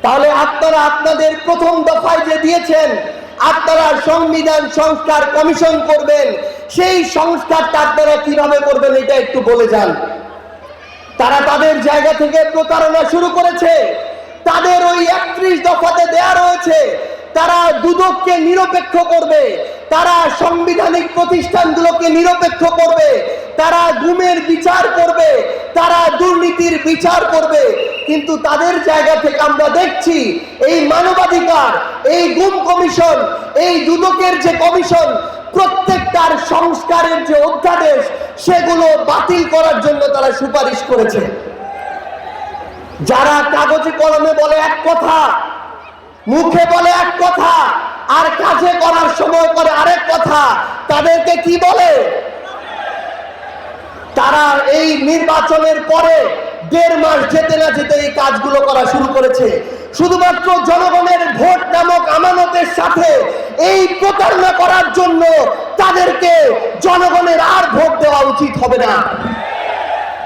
তাহলে আপনারা আপনাদের প্রথম দফায় যে দিয়েছেন আপনারা সংবিধান সংস্কার কমিশন করবেন, সেই সংস্কারটা আপনারা কিভাবে করবেন এটা একটু বলে যান। তারা তাদের জায়গা থেকে প্রতারণা শুরু করেছে। তাদের ওই 31 দফাতে দেয়া রয়েছে তারা দুদককে নিরপেক্ষ করবে, তারা সাংবিধানিক প্রতিষ্ঠানগুলোকে নিরপেক্ষ করবে, তারা গুমের বিচার করবে, তারা দুর্নীতির বিচার করবে। কিন্তু তাদের জায়গা থেকে আমরা দেখছি এই মানবাধিকার, এই গুম কমিশন, এই দুদকের যে কমিশন, প্রত্যেকটার সংস্কারের যে অধ্যাদেশ সেগুলো বাতিল করার জন্য তারা সুপারিশ করেছে। যারা কাগজে কলমে বলে এক কথা, মুখে বলে এক কথা, আর কাজে করার সময় করে আরেক কথা, তাদেরকে কি বলে? তারা এই নির্বাচনের পরে 1.5 মাস যেতে না যেতে এই কাজগুলো করা শুরু করেছে। শুধুমাত্র জনগণের ভোট নামক আমানতের সাথে এই প্রতারণা করার জন্য তাদেরকে জনগণের আর ভোট দেওয়া উচিত হবে না।